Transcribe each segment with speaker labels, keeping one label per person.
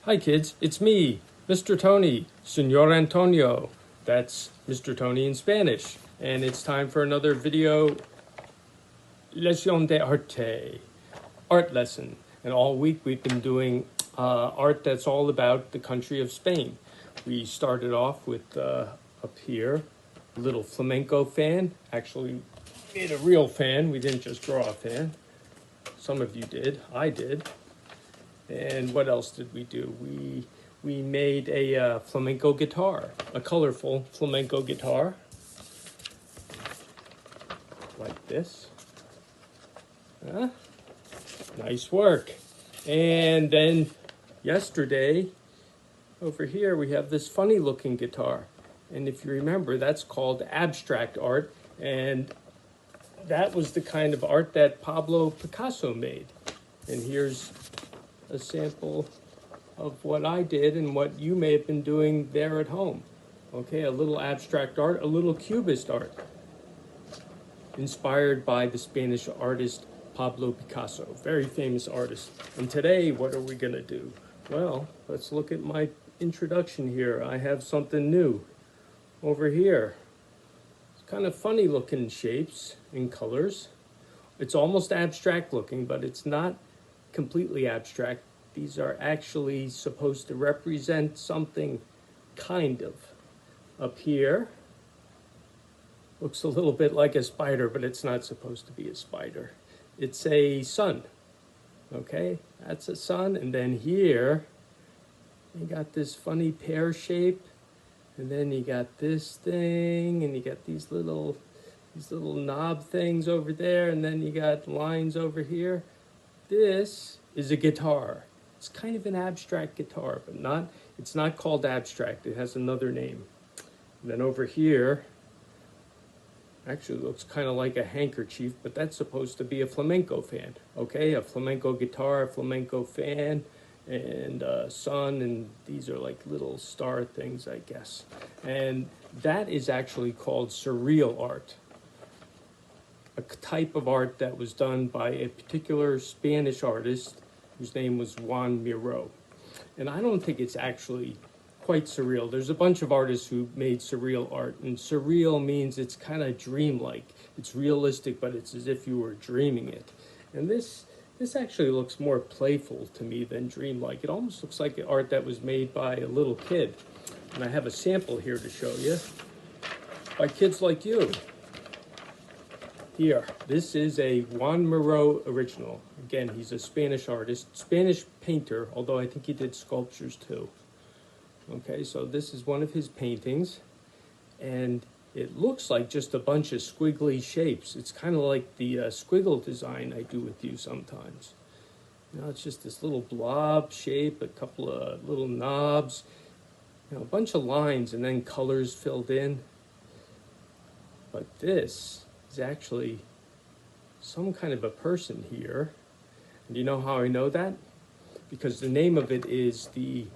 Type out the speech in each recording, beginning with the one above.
Speaker 1: Hi kids, it's me, Mr. Tony, Senor Antonio. That's Mr. Tony in Spanish. And it's time for another video, Lección de Arte, art lesson. And all week we've been doing art that's all about the country of Spain. We started off with, up here, a little flamenco fan. Actually made a real fan, we didn't just draw a fan. Some of you did, I did. And what else did we do? We made a flamenco guitar, a colorful flamenco guitar, like this. Nice work. And then yesterday, over here, we have this funny looking guitar. And if you remember, that's called abstract art. And that was the kind of art that Pablo Picasso made. And here's a sample of what I did and what you may have been doing there at home. Okay, a little abstract art, a little cubist art, inspired by the Spanish artist Pablo Picasso, very famous artist. And today, what are we gonna do? Well, let's look at my introduction here. I have something new over here. It's kind of funny looking shapes and colors. It's almost abstract looking, but it's not completely abstract. These are actually supposed to represent something, kind of. Up here, looks a little bit like a spider, but it's not supposed to be a spider. It's a sun, okay? That's a sun, and then here, you got this funny pear shape, and then you got this thing, and you got these little knob things over there, and then you got lines over here. This is a guitar. It's kind of an abstract guitar, but it's not called abstract. It has another name. And then over here, actually looks kind of like a handkerchief, but that's supposed to be a flamenco fan. Okay, a flamenco guitar, a flamenco fan, and sun, and these are like little star things, I guess. And that is actually called surreal art. A type of art that was done by a particular Spanish artist whose name was Juan Miro. And I don't think it's actually quite surreal. There's a bunch of artists who made surreal art, and surreal means it's kind of dreamlike. It's realistic, but it's as if you were dreaming it. And this actually looks more playful to me than dreamlike. It almost looks like art that was made by a little kid. And I have a sample here to show you by kids like you. Here, this is a Juan Miro original. Again, he's a Spanish artist, Spanish painter, although I think he did sculptures too. Okay, so this is one of his paintings, and it looks like just a bunch of squiggly shapes. It's kind of like the squiggle design I do with you sometimes. Now it's just this little blob shape, a couple of little knobs, a bunch of lines, and then colors filled in. But this is actually some kind of a person here. And do you know how I know that? Because the name of it is the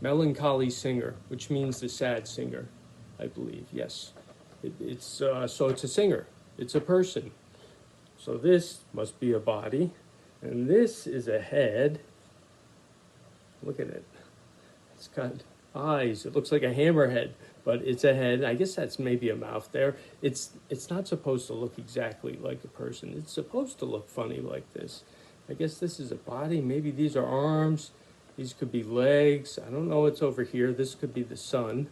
Speaker 1: melancholy singer, which means the sad singer, I believe. Yes, so it's a singer. It's a person. So this must be a body, and this is a head. Look at it. It's got eyes. It looks like a hammerhead, but it's a head. I guess that's maybe a mouth there. It's not supposed to look exactly like a person. It's supposed to look funny like this. I guess this is a body. Maybe these are arms. These could be legs. I don't know what's over here. This could be the sun.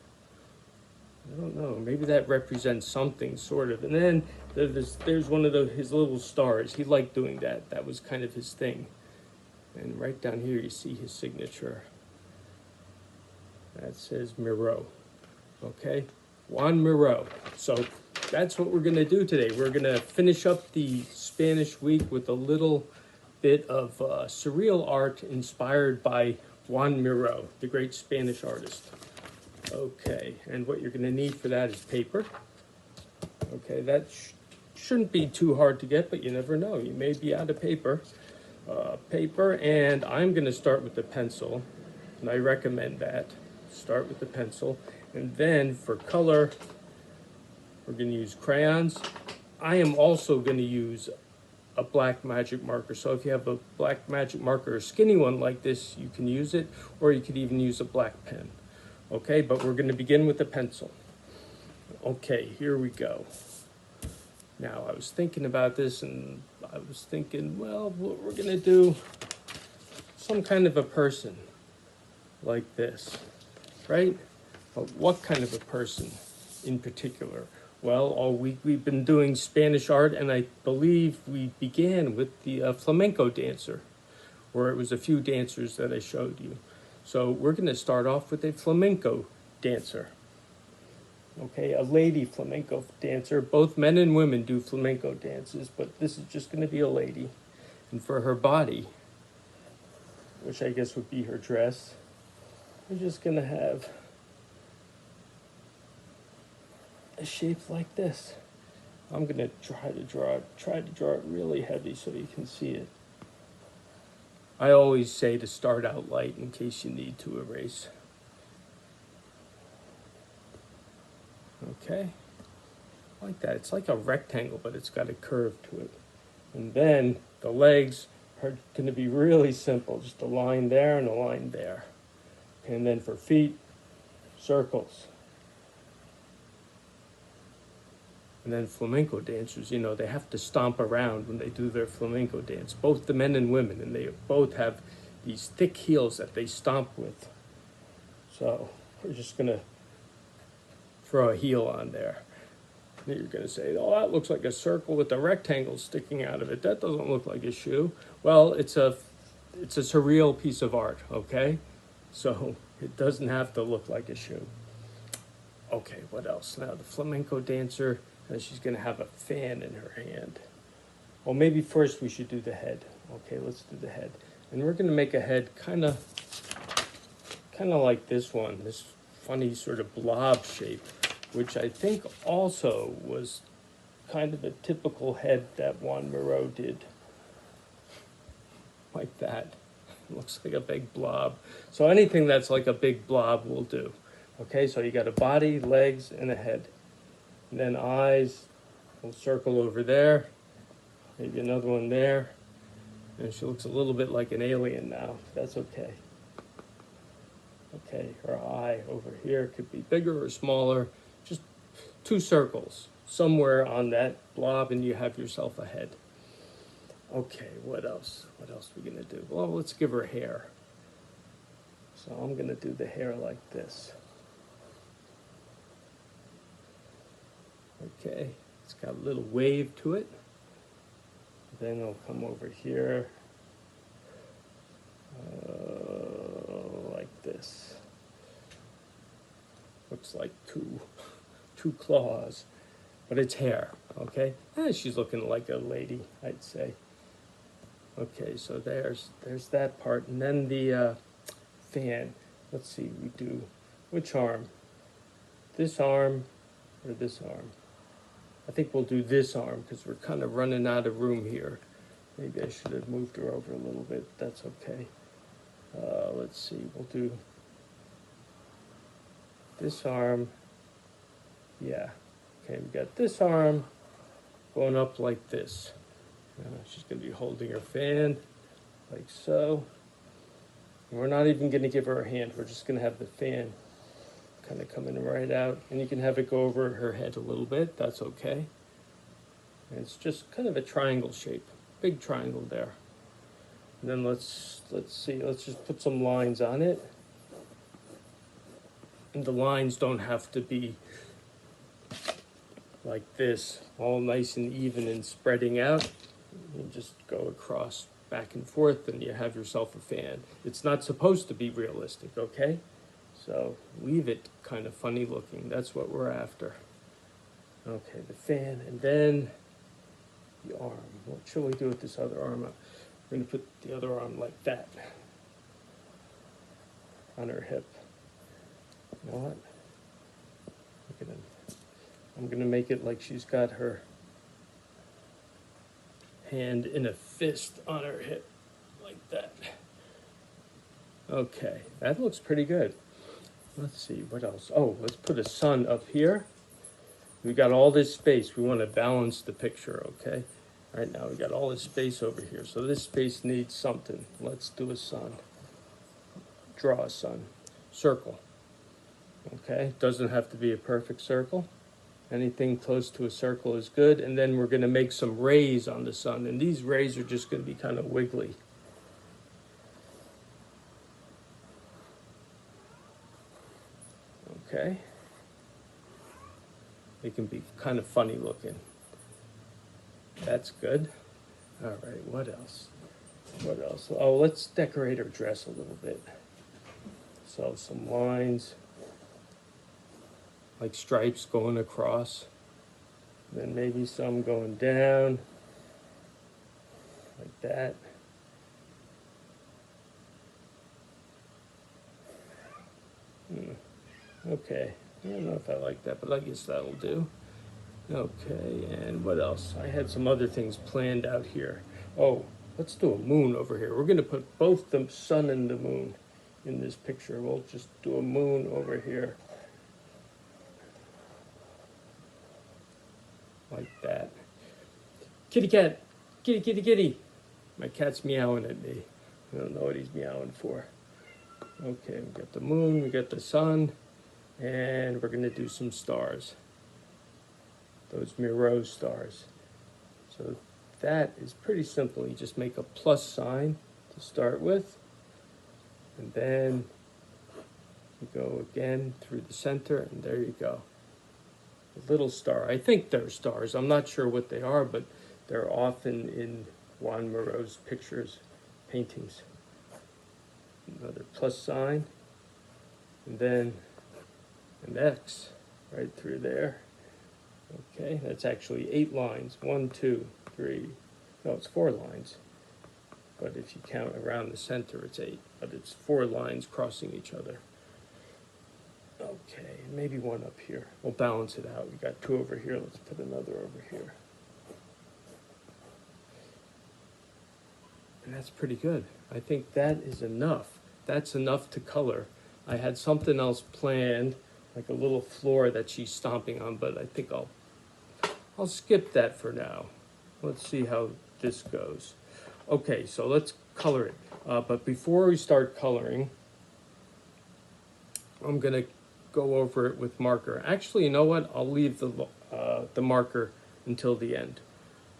Speaker 1: I don't know. Maybe that represents something, sort of. And then there's one of his little stars. He liked doing that. That was kind of his thing. And right down here you see his signature. That says Miro. Okay? Juan Miro. So that's what we're going to do today. We're going to finish up the Spanish week with a little bit of surreal art inspired by Juan Miro, the great Spanish artist. Okay, and what you're going to need for that is paper. Okay, that shouldn't be too hard to get, but you never know. You may be out of paper. And I'm going to start with the pencil, and I recommend that. Start with the pencil, and then for color, we're going to use crayons. I am also going to use a black magic marker. So if you have a black magic marker, a skinny one like this, you can use it, or you could even use a black pen. Okay, but we're going to begin with the pencil. Okay, here we go. Now, I was thinking about this, and I was thinking, well, we're going to do some kind of a person like this, right? But what kind of a person in particular? Well, all week we've been doing Spanish art, and I believe we began with the flamenco dancer, where it was a few dancers that I showed you. So we're going to start off with a flamenco dancer. Okay, a lady flamenco dancer. Both men and women do flamenco dances, but this is just going to be a lady. And for her body, which I guess would be her dress, we're just going to have a shape like this. I'm going to try to draw it really heavy so you can see it. I always say to start out light in case you need to erase. Okay, like that. It's like a rectangle, but it's got a curve to it. And then the legs are going to be really simple, just a line there and a line there. And then for feet, circles. And then flamenco dancers, you know, they have to stomp around when they do their flamenco dance, both the men and women, and they both have these thick heels that they stomp with. So we're just going to throw a heel on there. And you're going to say, oh, that looks like a circle with a rectangle sticking out of it. That doesn't look like a shoe. Well, it's a surreal piece of art, okay? So it doesn't have to look like a shoe. Okay, what else? Now the flamenco dancer, she's going to have a fan in her hand. Well, maybe first we should do the head. Okay, let's do the head. And we're going to make a head kind of like this one, this funny sort of blob shape, which I think also was kind of a typical head that Juan Miro did. Like that. It looks like a big blob. So anything that's like a big blob will do. Okay, so you got a body, legs, and a head. And then eyes, we'll circle over there. Maybe another one there. And she looks a little bit like an alien now. That's okay. Okay, her eye over here could be bigger or smaller. Just 2 circles somewhere on that blob, and you have yourself a head. Okay, what else? What else are we going to do? Well, let's give her hair. So I'm going to do the hair like this. Okay, it's got a little wave to it. Then I'll come over here like this. Looks like two claws, but it's hair, okay? She's looking like a lady, I'd say. Okay, so there's that part. And then the fan. Let's see, we do which arm? This arm or this arm? I think we'll do this arm because we're kind of running out of room here. Maybe I should have moved her over a little bit. That's okay. Let's see, we'll do this arm. Yeah. Okay, we got this arm going up like this. She's going to be holding her fan like so. And we're not even going to give her a hand. We're just going to have the fan kind of coming right out. And you can have it go over her head a little bit. That's okay. And it's just kind of a triangle shape. Big triangle there. And then let's see. Let's just put some lines on it. And the lines don't have to be like this, all nice and even and spreading out. You just go across back and forth and you have yourself a fan. It's not supposed to be realistic, okay? So leave it kind of funny looking. That's what we're after. Okay, the fan, and then the arm. What shall we do with this other arm? We're going to put the other arm like that on her hip. You know what? I'm going to make it like she's got her hand in a fist on her hip, like that. Okay, that looks pretty good. Let's see, what else? Oh, let's put a sun up here. We got all this space. We want to balance the picture, okay? Right now we got all this space over here, so this space needs something. Let's do a sun. Draw a sun. Circle. Okay, doesn't have to be a perfect circle. Anything close to a circle is good. And then we're going to make some rays on the sun, and these rays are just going to be kind of wiggly. Okay. They can be kind of funny looking. That's good. All right, what else? What else? Oh, let's decorate her dress a little bit. So some lines, like stripes going across. Then maybe some going down, like that. Okay, I don't know if I like that, but I guess that'll do. Okay, and what else? I had some other things planned out here. Oh, let's do a moon over here. We're going to put both the sun and the moon in this picture. We'll just do a moon over here. Like that. Kitty cat! Kitty, kitty, kitty! My cat's meowing at me. I don't know what he's meowing for. Okay, we got the moon, we got the sun, and we're going to do some stars. Those Miro stars. So that is pretty simple. You just make a plus sign to start with, and then you go again through the center, and there you go. A little star. I think they're stars. I'm not sure what they are, but they're often in Juan Miro's pictures, paintings. Another plus sign, and then an X right through there. Okay, that's actually 8 lines. 1, 2, 3, no, it's 4 lines. But if you count around the center, it's 8, but it's 4 lines crossing each other. Okay, maybe one up here. We'll balance it out. We got 2 over here. Let's put another over here. And that's pretty good. I think that is enough. That's enough to color. I had something else planned, like a little floor that she's stomping on, but I think I'll skip that for now. Let's see how this goes. Okay, so let's color it. But before we start coloring, I'm gonna go over it with marker. Actually, you know what? I'll leave the marker until the end.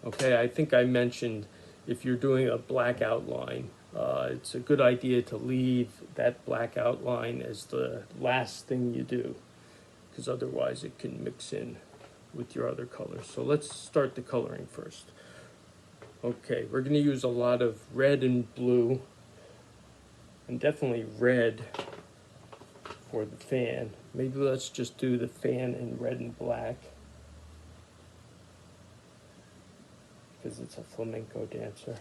Speaker 1: Okay, I think I mentioned if you're doing a black outline, it's a good idea to leave that black outline as the last thing you do, because otherwise it can mix in with your other colors. So let's start the coloring first. Okay, we're going to use a lot of red and blue, and definitely red for the fan. Maybe let's just do the fan in red and black, because it's a flamenco dancer.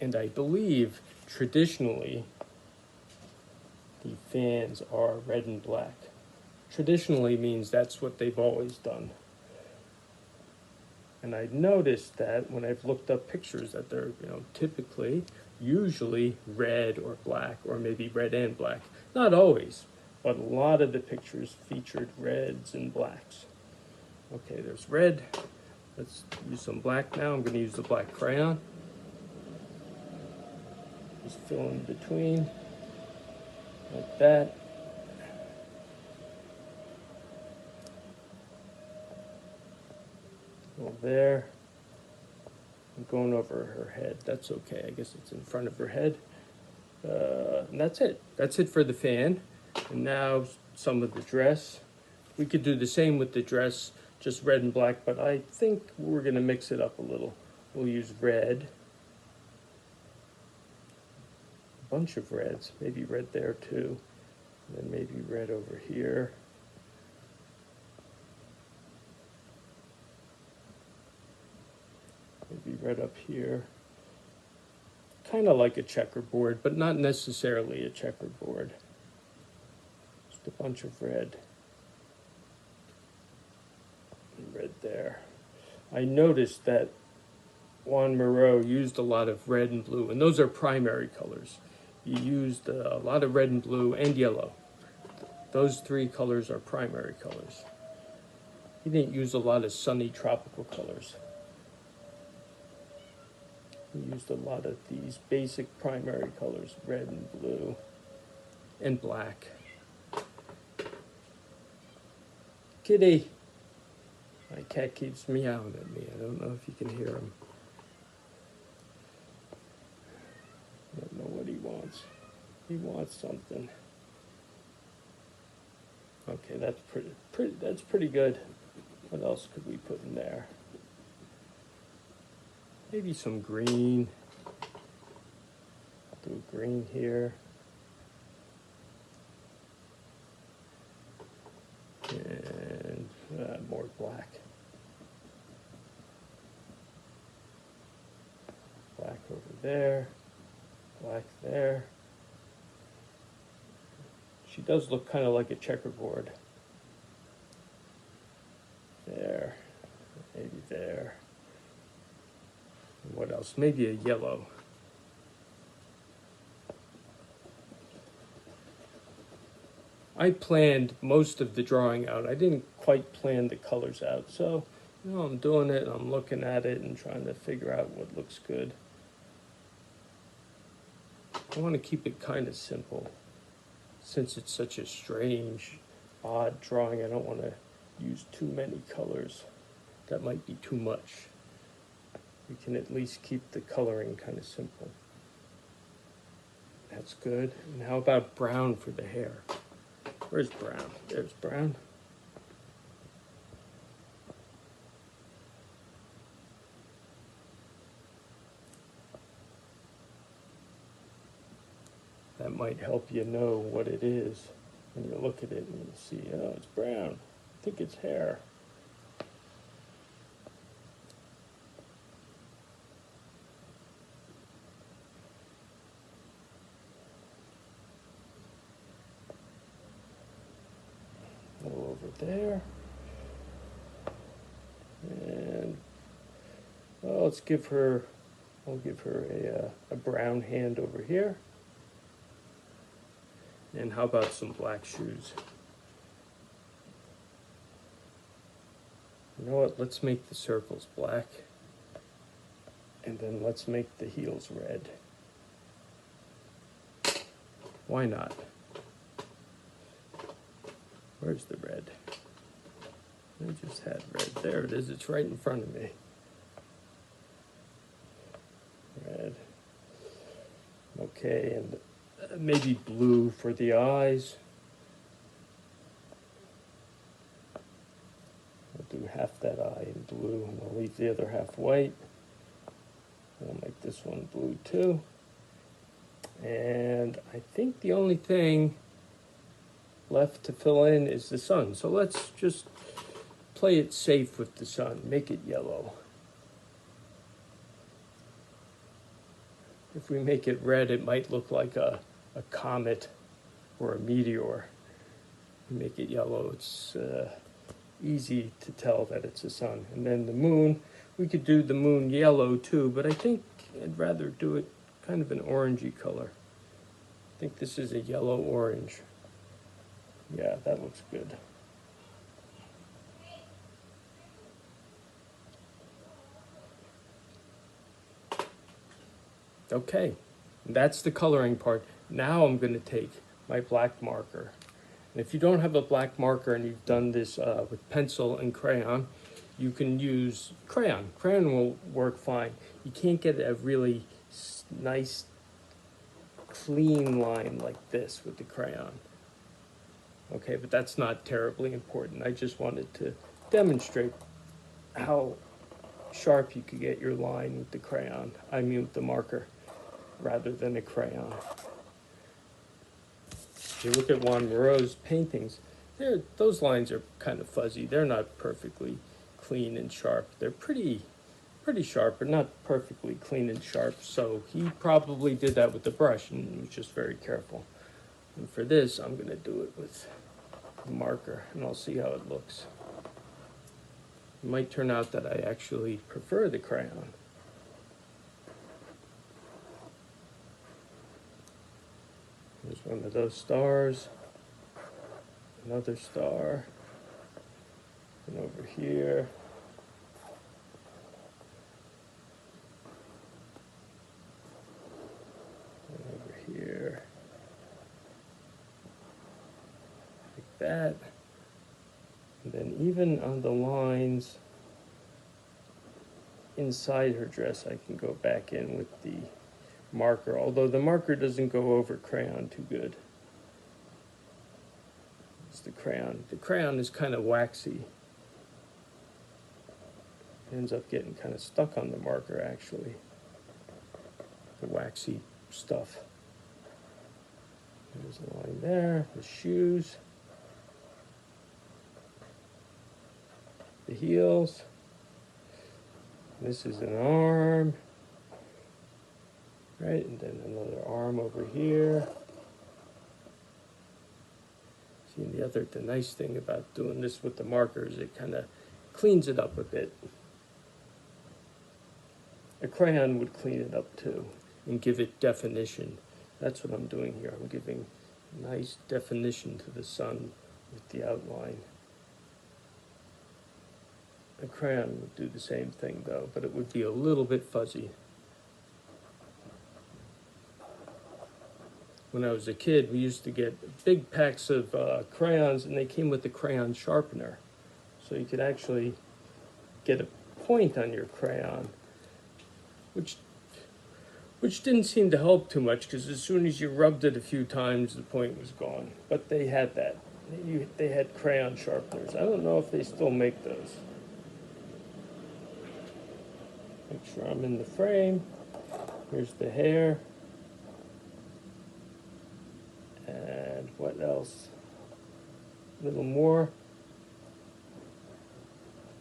Speaker 1: And I believe traditionally the fans are red and black. Traditionally means that's what they've always done. And I noticed that when I've looked up pictures that they're, typically, usually red or black, or maybe red and black. Not always, but a lot of the pictures featured reds and blacks. Okay, there's red. Let's use some black now. I'm going to use the black crayon. Just fill in between, like that. Go there. I'm going over her head. That's okay. I guess it's in front of her head. And that's it. That's it for the fan. And now some of the dress. We could do the same with the dress, just red and black, but I think we're going to mix it up a little. We'll use red. A bunch of reds. Maybe red there too. And then maybe red over here. Maybe red up here. Kind of like a checkerboard, but not necessarily a checkerboard. Just a bunch of red. And red there. I noticed that Juan Miro used a lot of red and blue, and those are primary colors. He used a lot of red and blue and yellow. Those three colors are primary colors. He didn't use a lot of sunny tropical colors. He used a lot of these basic primary colors, red and blue and black. Kitty! My cat keeps meowing at me. I don't know if you can hear him. I don't know what he wants. He wants something. Okay, that's pretty good. What else could we put in there? Maybe some green. Do green here. And more black. Black over there. Black there. She does look kind of like a checkerboard. There. Maybe there. And what else? Maybe a yellow. I planned most of the drawing out. I didn't quite plan the colors out. So, I'm doing it and I'm looking at it and trying to figure out what looks good. I want to keep it kind of simple. Since it's such a strange, odd drawing, I don't want to use too many colors. That might be too much. We can at least keep the coloring kind of simple. That's good. And how about brown for the hair? Where's brown? There's brown. That might help you know what it is when you look at it and you see, oh, it's brown. I think it's hair. Go over there. And well, I'll give her a brown hand over here. And how about some black shoes? You know what? Let's make the circles black. And then let's make the heels red. Why not? Where's the red? I just had red. There it is. It's right in front of me. Red. Okay, and maybe blue for the eyes. We'll do half that eye in blue and we'll leave the other half white. We'll make this one blue too. And I think the only thing left to fill in is the sun. So let's just play it safe with the sun. Make it yellow. If we make it red, it might look like a comet or a meteor. We make it yellow, it's easy to tell that it's the sun. And then the moon, we could do the moon yellow too, but I think I'd rather do it kind of an orangey color. I think this is a yellow-orange. Yeah, that looks good. Okay, that's the coloring part. Now I'm going to take my black marker. And if you don't have a black marker and you've done this with pencil and crayon, you can use crayon. Crayon will work fine. You can't get a really nice, clean line like this with the crayon. Okay, but that's not terribly important. I just wanted to demonstrate how sharp you could get your line with the crayon. I mean with the marker, rather than a crayon. If you look at Juan Miro's paintings, those lines are kind of fuzzy. They're not perfectly clean and sharp. They're pretty sharp, but not perfectly clean and sharp. So he probably did that with the brush and was just very careful. And for this, I'm going to do it with a marker, and I'll see how it looks. It might turn out that I actually prefer the crayon. There's one of those stars. another star, and over here. And over here. Like that. And then even on the lines inside her dress, I can go back in with the marker, although the marker doesn't go over crayon too good. It's the crayon. The crayon is kind of waxy. It ends up getting kind of stuck on the marker, actually. The waxy stuff. There's a line there, the shoes, the heels. This is an arm, right? And then another arm over here. See, the nice thing about doing this with the markers, it kind of cleans it up a bit. A crayon would clean it up too and give it definition. That's what I'm doing here. I'm giving nice definition to the sun with the outline. A crayon would do the same thing though, but it would be a little bit fuzzy. When I was a kid, we used to get big packs of crayons, and they came with a crayon sharpener. So you could actually get a point on your crayon, which didn't seem to help too much, because as soon as you rubbed it a few times, the point was gone. But they had that. They had crayon sharpeners. I don't know if they still make those. Make sure I'm in the frame. Here's the hair. And what else? A little more.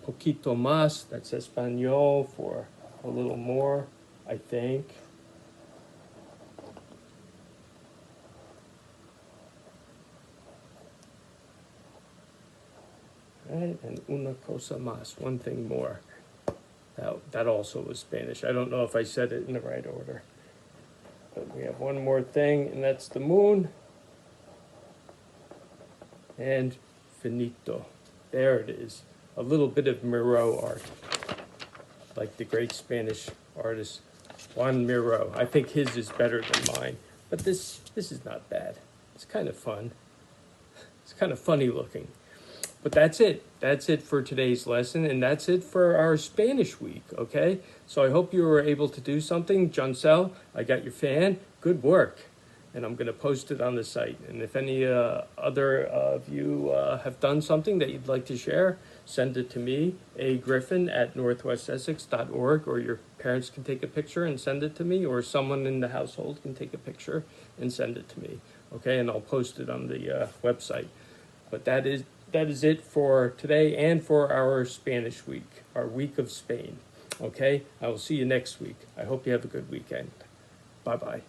Speaker 1: Poquito más, that's Espanol for a little more, I think. Right, and una cosa más, one thing more. That also was Spanish. I don't know if I said it in the right order. But we have one more thing, and that's the moon. And finito. There it is. A little bit of Miro art. Like the great Spanish artist Juan Miro. I think his is better than mine. But this is not bad. It's kind of fun. It's kind of funny looking. But that's it. That's it for today's lesson, and that's it for our Spanish week, okay? So I hope you were able to do something. Joncel, I got your fan. Good work. And I'm going to post it on the site. And if any other of you have done something that you'd like to share, send it to me, agriffin@northwestessex.org, or your parents can take a picture and send it to me, or someone in the household can take a picture and send it to me, okay? And I'll post it on the website. But that is it for today and for our Spanish week, our week of Spain, okay? I will see you next week. I hope you have a good weekend. Bye-bye.